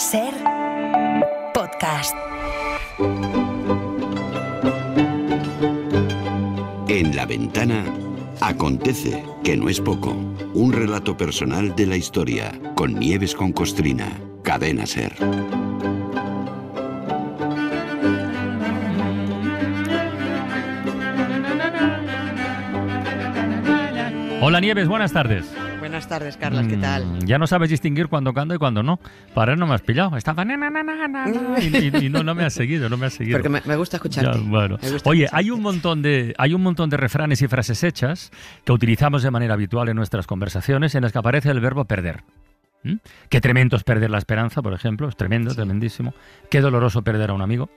Ser podcast. En La Ventana acontece, que no es poco, un relato personal de la historia con Nieves con Costrina, Cadena Ser. Hola Nieves, buenas tardes. Buenas tardes, Carlas, ¿qué tal? Ya no sabes distinguir cuándo canto y cuándo no. Para él no me has pillado. Estaba y no me has seguido, Porque me gusta escucharte. Ya, bueno. Oye, hay un montón de refranes y frases hechas que utilizamos de manera habitual en nuestras conversaciones en las que aparece el verbo perder. Qué tremendo es perder la esperanza, por ejemplo. Es tremendo, tremendísimo. Qué doloroso perder a un amigo.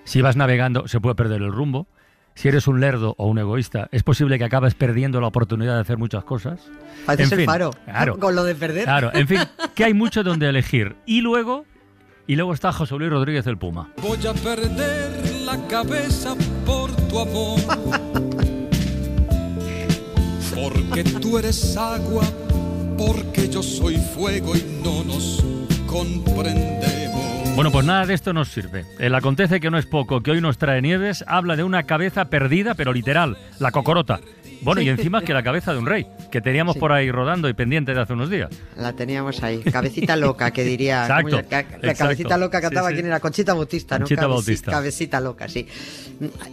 Si vas navegando, se puede perder el rumbo. Si eres un lerdo o un egoísta, es posible que acabes perdiendo la oportunidad de hacer muchas cosas. Pareces el Faro, claro, con lo de perder. Claro, en fin, que hay mucho donde elegir. Y luego está José Luis Rodríguez el Puma. Voy a perder la cabeza por tu amor. Porque tú eres agua, porque yo soy fuego y no nos comprendemos. Bueno, pues nada de esto nos sirve. El acontece que no es poco, que hoy nos trae Nieves, habla de una cabeza perdida, pero literal, la cocorota. Bueno, y encima que la cabeza de un rey, que teníamos por ahí rodando y pendiente de hace unos días. La teníamos ahí, cabecita loca, que diría. Exacto. La cabecita loca cantaba quién era, Conchita Bautista, ¿no? Conchita Bautista. Cabecita loca, sí.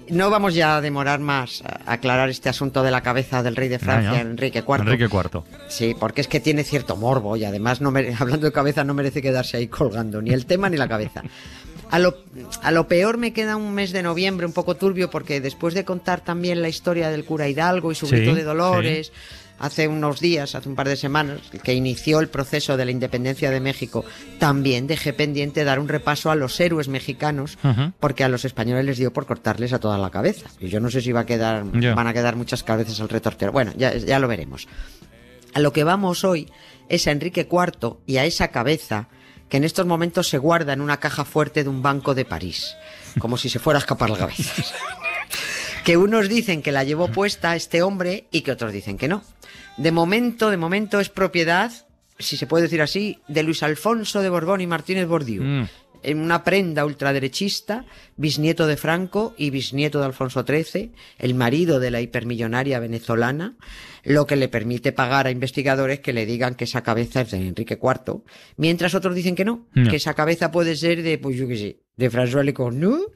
No vamos ya a demorar más a aclarar este asunto de la cabeza del rey de Francia, Enrique IV. Enrique IV. Sí, porque es que tiene cierto morbo y además, hablando de cabeza, no merece quedarse ahí colgando, ni el tema ni la cabeza. A lo peor me queda un mes de noviembre un poco turbio porque después de contar también la historia del cura Hidalgo y su grito de Dolores, hace unos días, hace un par de semanas, que inició el proceso de la independencia de México, también dejé pendiente dar un repaso a los héroes mexicanos, porque a los españoles les dio por cortarles a toda la cabeza. Y yo no sé si van a quedar muchas cabezas al retortero. Bueno, ya lo veremos. A lo que vamos hoy es a Enrique IV y a esa cabeza que en estos momentos se guarda en una caja fuerte de un banco de París, como si se fuera a escapar la cabeza. Que unos dicen que la llevó puesta este hombre y que otros dicen que no. De momento es propiedad, si se puede decir así, de Luis Alfonso de Borbón y Martínez Bordiú. En una prenda ultraderechista, bisnieto de Franco y bisnieto de Alfonso XIII, el marido de la hipermillonaria venezolana, lo que le permite pagar a investigadores que le digan que esa cabeza es de Enrique IV, mientras otros dicen que no, que esa cabeza puede ser de, pues yo qué sé, de François Lecornu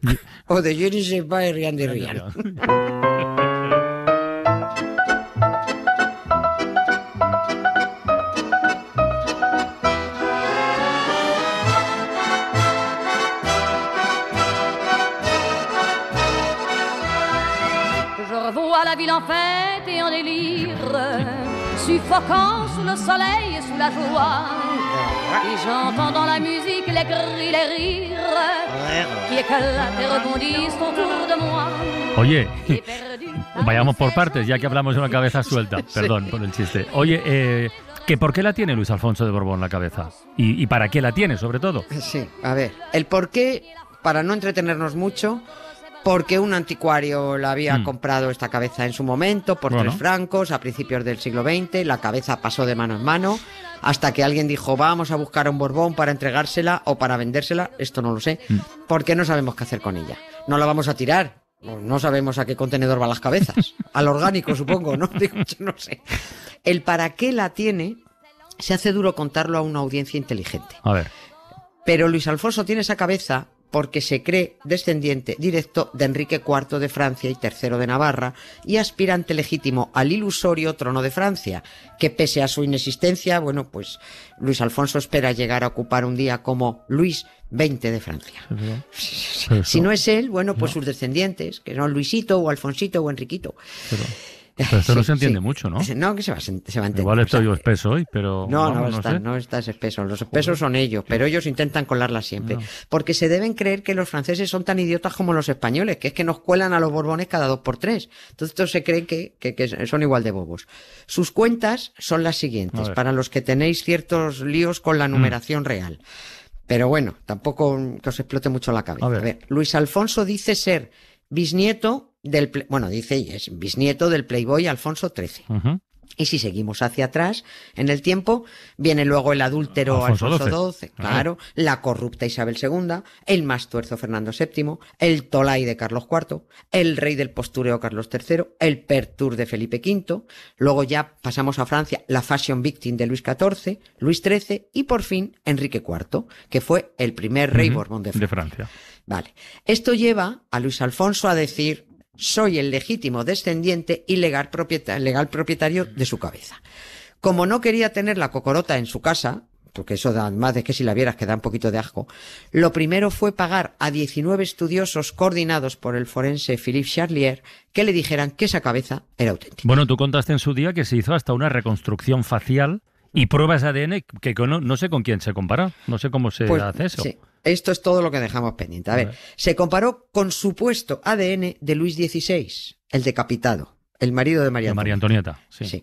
o de je ne sais pas, Rian de Rian. À la ville en fête et en délire, suffocant sous le soleil et sous la joie. Et j'entends dans la musique les cris, les rires qui éclatent et rebondissent autour de moi. Oye, vayamos por partes, ya que hablamos de una cabeza suelta. Perdón por el chiste. Oye, ¿que por qué la tiene Luis Alfonso de Borbón la cabeza? ¿Y para qué la tiene, sobre todo? Sí, a ver, el por qué, para no entretenernos mucho, porque un anticuario la había comprado esta cabeza en su momento por 3 francos a principios del siglo XX. La cabeza pasó de mano en mano hasta que alguien dijo vamos a buscar a un Borbón para entregársela o para vendérsela, esto no lo sé, porque no sabemos qué hacer con ella. No la vamos a tirar, no sabemos a qué contenedor van las cabezas, al orgánico supongo, ¿no? Digo, yo no sé. El para qué la tiene se hace duro contarlo a una audiencia inteligente. A ver. Pero Luis Alfonso tiene esa cabeza porque se cree descendiente directo de Enrique IV de Francia y III de Navarra y aspirante legítimo al ilusorio trono de Francia, que pese a su inexistencia, bueno, pues Luis Alfonso espera llegar a ocupar un día como Luis XX de Francia. Si no es él, bueno, pues sus descendientes, que son Luisito o Alfonsito o Enriquito. Pero esto no se entiende mucho, ¿no? No, que se va a entender. Igual estoy yo espeso hoy, pero... No estás espeso. Los espesos son ellos, pero ellos intentan colarla siempre. Porque se deben creer que los franceses son tan idiotas como los españoles, que es que nos cuelan a los borbones cada 2 por 3. Entonces estos se creen que son igual de bobos. Sus cuentas son las siguientes, para los que tenéis ciertos líos con la numeración real. Pero bueno, tampoco que os explote mucho la cabeza. A ver, Luis Alfonso dice ser bisnieto es bisnieto del playboy Alfonso XIII. Y si seguimos hacia atrás en el tiempo, viene luego el adúltero Alfonso XII, claro, la corrupta Isabel II, el más tuerzo Fernando VII, el tolai de Carlos IV, el rey del postureo Carlos III, el pertur de Felipe V, luego ya pasamos a Francia, la fashion victim de Luis XIV, Luis XIII y por fin Enrique IV, que fue el primer rey Borbón de Francia. Vale. Esto lleva a Luis Alfonso a decir: soy el legítimo descendiente y legal propietario de su cabeza. Como no quería tener la cocorota en su casa, porque eso da más de que si la vieras que da un poquito de asco, lo primero fue pagar a 19 estudiosos coordinados por el forense Philippe Charlier que le dijeran que esa cabeza era auténtica. Bueno, tú contaste en su día que se hizo hasta una reconstrucción facial y pruebas de ADN que no sé con quién se compara, no sé cómo se hace eso. Sí. Esto es todo lo que dejamos pendiente. A ver, se comparó con supuesto ADN de Luis XVI, el decapitado, el marido de María Antonieta. Sí.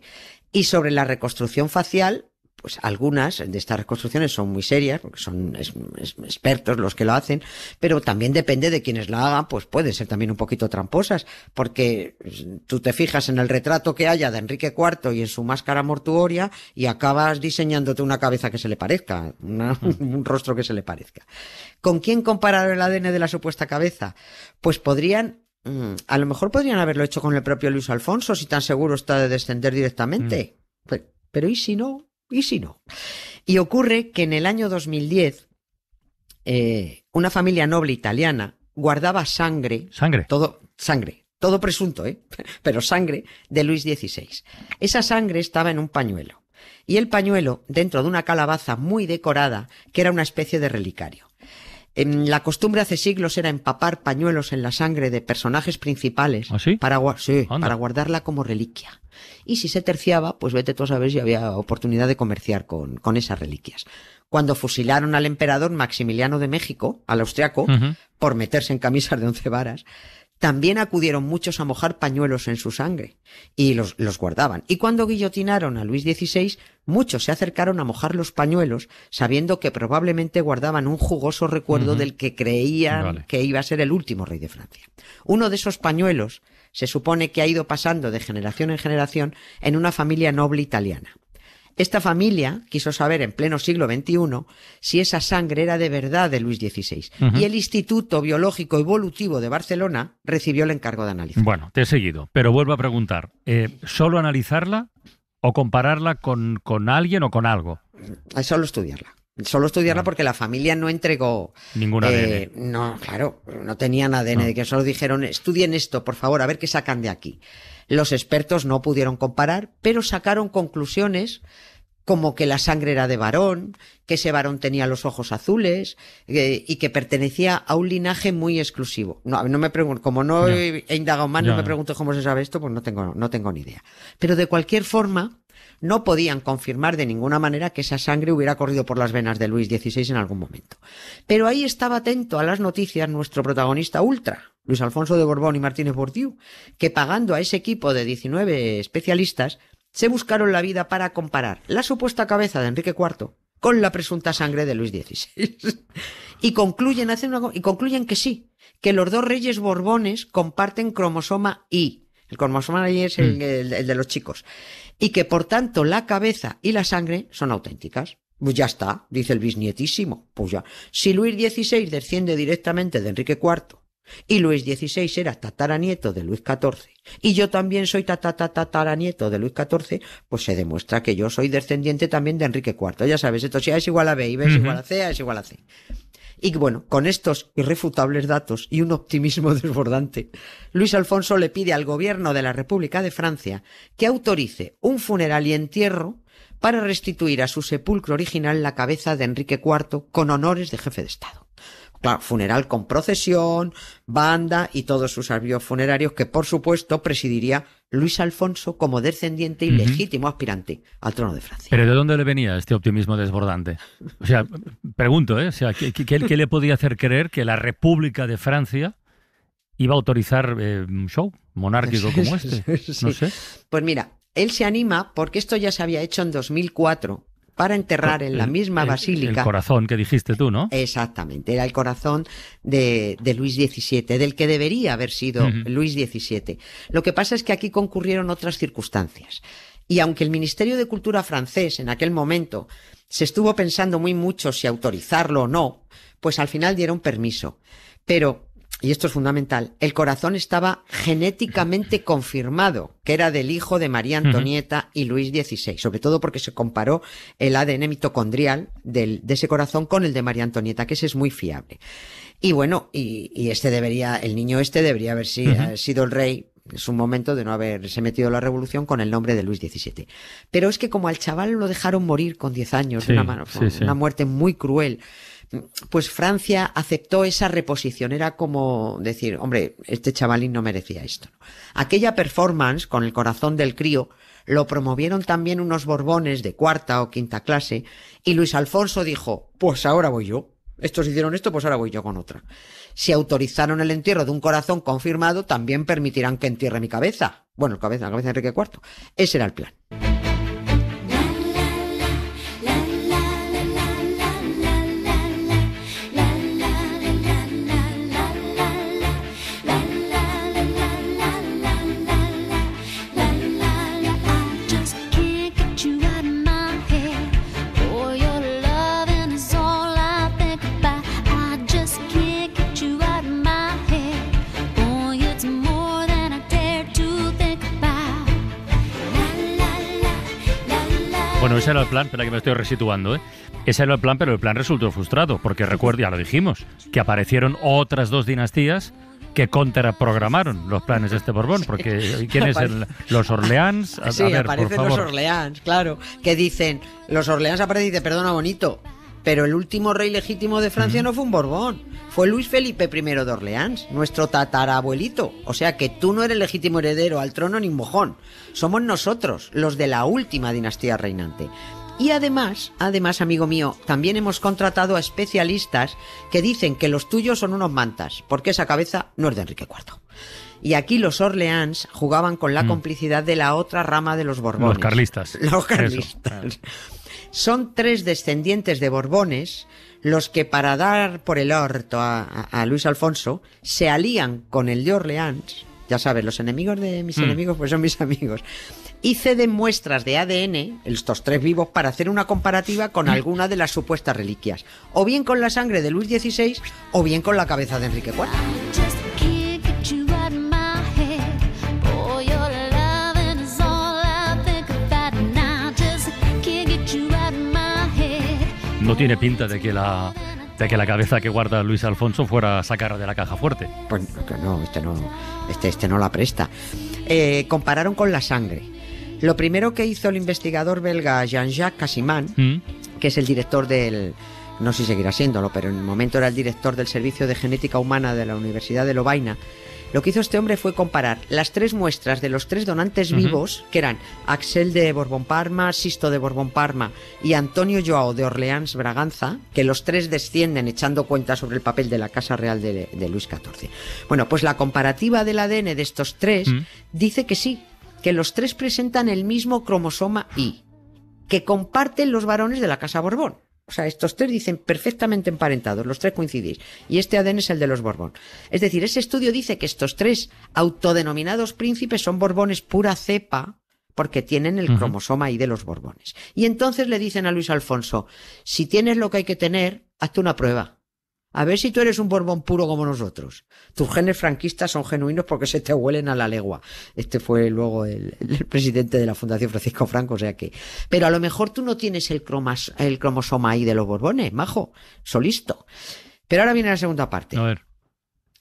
Y sobre la reconstrucción facial, pues algunas de estas reconstrucciones son muy serias, porque son expertos los que lo hacen, pero también depende de quienes la hagan, pues pueden ser también un poquito tramposas, porque tú te fijas en el retrato que haya de Enrique IV y en su máscara mortuoria y acabas diseñándote una cabeza que se le parezca, un rostro que se le parezca. ¿Con quién comparar el ADN de la supuesta cabeza? Pues a lo mejor podrían haberlo hecho con el propio Luis Alfonso, si tan seguro está de descender directamente. Pero ¿y si no? ¿Y si no? Y ocurre que en el año 2010 una familia noble italiana guardaba sangre, todo presunto, pero sangre de Luis XVI. Esa sangre estaba en un pañuelo y el pañuelo dentro de una calabaza muy decorada que era una especie de relicario. La costumbre hace siglos era empapar pañuelos en la sangre de personajes principales. ¿Ah, sí? para guardarla como reliquia. Y si se terciaba, pues vete tú a saber si había oportunidad de comerciar con esas reliquias. Cuando fusilaron al emperador Maximiliano de México, al austriaco, por meterse en camisas de 11 varas, también acudieron muchos a mojar pañuelos en su sangre y los guardaban. Y cuando guillotinaron a Luis XVI, muchos se acercaron a mojar los pañuelos sabiendo que probablemente guardaban un jugoso recuerdo del que creían que iba a ser el último rey de Francia. Uno de esos pañuelos se supone que ha ido pasando de generación en generación en una familia noble italiana. Esta familia quiso saber en pleno siglo XXI si esa sangre era de verdad de Luis XVI. Y el Instituto Biológico Evolutivo de Barcelona recibió el encargo de analizar. Bueno, te he seguido, pero vuelvo a preguntar. ¿Solo analizarla o compararla con alguien o con algo? Solo estudiarla. Porque la familia no entregó ningún ADN. No, claro, no tenían ADN, de que solo dijeron, estudien esto, por favor, a ver qué sacan de aquí. Los expertos no pudieron comparar, pero sacaron conclusiones como que la sangre era de varón, que ese varón tenía los ojos azules y que pertenecía a un linaje muy exclusivo. No me pregunto, como no he indagado más, no me pregunto cómo se sabe esto, pues no tengo ni idea. Pero de cualquier forma, no podían confirmar de ninguna manera que esa sangre hubiera corrido por las venas de Luis XVI en algún momento. Pero ahí estaba atento a las noticias nuestro protagonista ultra, Luis Alfonso de Borbón y Martínez Bourdieu, que pagando a ese equipo de 19 especialistas, se buscaron la vida para comparar la supuesta cabeza de Enrique IV con la presunta sangre de Luis XVI. Y concluyen que sí, que los dos reyes borbones comparten cromosoma Y. El cromosoma Y es el de los chicos. Y que por tanto la cabeza y la sangre son auténticas. Pues ya está, dice el bisnietísimo. Pues ya. Si Luis XVI desciende directamente de Enrique IV y Luis XVI era tataranieto de Luis XIV y yo también soy tataranieto de Luis XIV, pues se demuestra que yo soy descendiente también de Enrique IV. Ya sabes, esto si A es igual a B y B es igual a C, A es igual a C. Y bueno, con estos irrefutables datos y un optimismo desbordante, Luis Alfonso le pide al gobierno de la República de Francia que autorice un funeral y entierro para restituir a su sepulcro original la cabeza de Enrique IV con honores de jefe de Estado. Claro, funeral con procesión, banda y todos sus avíos funerarios que, por supuesto, presidiría Luis Alfonso como descendiente y legítimo aspirante al trono de Francia. ¿Pero de dónde le venía este optimismo desbordante? O sea, pregunto, o sea, ¿qué le podía hacer creer que la República de Francia iba a autorizar un show monárquico como este? No sé. Pues mira, él se anima porque esto ya se había hecho en 2004 para enterrar en la misma basílica. El corazón que dijiste tú, ¿no? Exactamente, era el corazón de Luis XVII, del que debería haber sido Luis XVII. Lo que pasa es que aquí concurrieron otras circunstancias. Y aunque el Ministerio de Cultura francés en aquel momento se estuvo pensando muy mucho si autorizarlo o no, pues al final dieron permiso. Pero, y esto es fundamental, el corazón estaba genéticamente confirmado, que era del hijo de María Antonieta y Luis XVI, sobre todo porque se comparó el ADN mitocondrial de ese corazón con el de María Antonieta, que ese es muy fiable. Y bueno, el niño debería haber sido el rey en su momento de no haberse metido en la revolución con el nombre de Luis XVII. Pero es que como al chaval lo dejaron morir con 10 años, de una muerte muy cruel, pues Francia aceptó esa reposición. Era como decir, hombre, este chavalín no merecía esto, ¿no? Aquella performance con el corazón del crío lo promovieron también unos Borbones de 4ª o 5ª clase, y Luis Alfonso dijo, pues ahora voy yo. Estos hicieron esto, pues ahora voy yo con otra. Si autorizaron el entierro de un corazón confirmado, también permitirán que entierre mi cabeza. Bueno, la cabeza de Enrique IV. Ese era el plan. Bueno, ese era el plan, espera que me estoy resituando, ¿eh? Ese era el plan, pero el plan resultó frustrado, porque recuerda, ya lo dijimos, que aparecieron otras 2 dinastías que contraprogramaron los planes de este Borbón, porque ¿quién es los Orleans? Sí, aparecen los Orleans, claro, que dicen, los Orleans aparecen y dicen, perdona, bonito, pero el último rey legítimo de Francia no fue un Borbón, fue Luis Felipe I de Orleans, nuestro tatarabuelito. O sea que tú no eres legítimo heredero al trono ni un mojón. Somos nosotros, los de la última dinastía reinante. Y además, amigo mío, también hemos contratado a especialistas que dicen que los tuyos son unos mantas, porque esa cabeza no es de Enrique IV. Y aquí los Orleans jugaban con la complicidad de la otra rama de los Borbones. Los carlistas. Los carlistas. Eso. Son 3 descendientes de Borbones los que, para dar por el orto a Luis Alfonso, se alían con el de Orleans. Ya sabes, los enemigos de mis enemigos pues son mis amigos. Y ceden muestras de ADN, estos 3 vivos, para hacer una comparativa con alguna de las supuestas reliquias. O bien con la sangre de Luis XVI, o bien con la cabeza de Enrique IV. No tiene pinta de que la cabeza que guarda Luis Alfonso fuera a sacar de la caja fuerte. Pues no, este no la presta. Compararon con la sangre. Lo primero que hizo el investigador belga Jean-Jacques Casimán, que es el director no sé si seguirá siéndolo, pero en el momento era el director del Servicio de Genética Humana de la Universidad de Lovaina, lo que hizo este hombre fue comparar las 3 muestras de los 3 donantes vivos, que eran Axel de Borbón-Parma, Sisto de Borbón-Parma y Antonio Joao de Orleans-Braganza, que los 3 descienden echando cuenta sobre el papel de la Casa Real de Luis XIV. Bueno, pues la comparativa del ADN de estos 3 dice que sí, que los 3 presentan el mismo cromosoma Y, que comparten los varones de la Casa Borbón. O sea, estos 3 dicen perfectamente emparentados, los 3 coincidís. Y este ADN es el de los Borbón. Es decir, ese estudio dice que estos 3 autodenominados príncipes son Borbones pura cepa, porque tienen el cromosoma Y de los Borbones. Y entonces le dicen a Luis Alfonso, si tienes lo que hay que tener, hazte una prueba. A ver si tú eres un Borbón puro como nosotros. Tus genes franquistas son genuinos porque se te huelen a la legua. Este fue luego el presidente de la Fundación Francisco Franco, o sea que... Pero a lo mejor tú no tienes el cromosoma Y de los Borbones, majo, solisto. Pero ahora viene la segunda parte. A ver.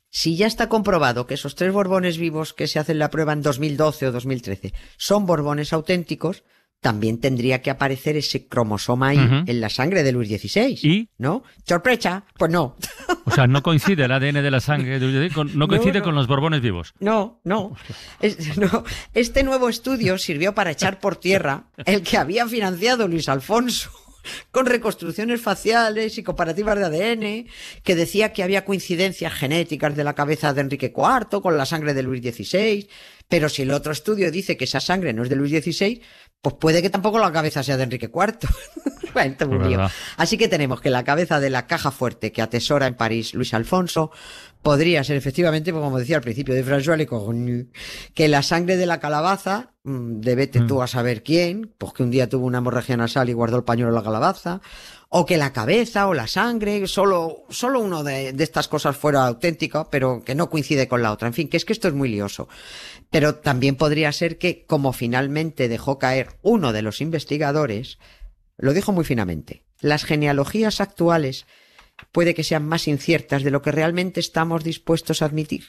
Si ya está comprobado que esos 3 Borbones vivos que se hacen la prueba en 2012 o 2013 son Borbones auténticos, también tendría que aparecer ese cromosoma Y en la sangre de Luis XVI. ¿Y? ¿No? ¡Sorpresa! Pues no. O sea, no coincide el ADN de la sangre de Luis XVI, no coincide con los Borbones vivos. No. Este nuevo estudio sirvió para echar por tierra el que había financiado Luis Alfonso, con reconstrucciones faciales y comparativas de ADN, que decía que había coincidencias genéticas de la cabeza de Enrique IV con la sangre de Luis XVI, pero si el otro estudio dice que esa sangre no es de Luis XVI, pues puede que tampoco la cabeza sea de Enrique IV. Bueno, esto es un lío. Así que tenemos que la cabeza de la caja fuerte que atesora en París Luis Alfonso podría ser efectivamente, como decía al principio, de François Le Cornu, que la sangre de la calabaza, de vete tú a saber quién, pues que un día tuvo una hemorragia nasal y guardó el pañuelo en la calabaza, o que la cabeza o la sangre, solo uno de estas cosas fuera auténtico, pero que no coincide con la otra. En fin, que es que esto es muy lioso. Pero también podría ser que, como finalmente dejó caer uno de los investigadores, lo dijo muy finamente, las genealogías actuales puede que sean más inciertas de lo que realmente estamos dispuestos a admitir.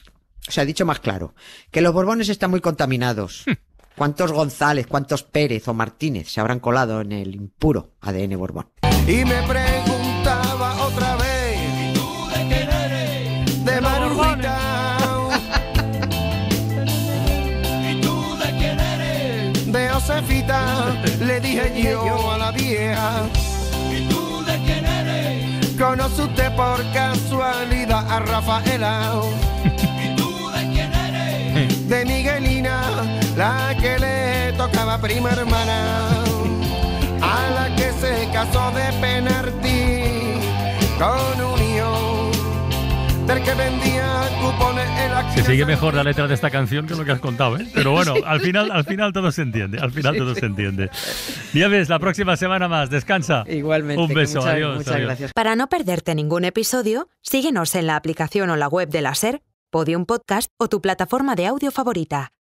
O sea, dicho más claro, que los Borbones están muy contaminados. ¿Cuántos González, cuántos Pérez o Martínez se habrán colado en el impuro ADN Borbón? Y me preguntaba otra vez, ¿y tú de quién eres? De Marujita. ¿Y tú de quién eres? De Josefita, le dije yo a la vieja. ¿Y tú de quién eres? ¿Conoce usted por casualidad a Rafaela? ¿Y tú de quién eres? De Miguelina, la que le tocaba prima hermana, a la que se casó de penalti con unión, del que vendía cupones en la... Se sigue mejor la letra de esta canción que lo que has contado, ¿eh? Pero bueno, al final todo se entiende. Al final todo se entiende. Nieves, la próxima semana más. Descansa. Igualmente. Un beso. Adiós. Muchas gracias. Para no perderte ningún episodio, síguenos en la aplicación o la web de la SER, Podium Podcast o tu plataforma de audio favorita.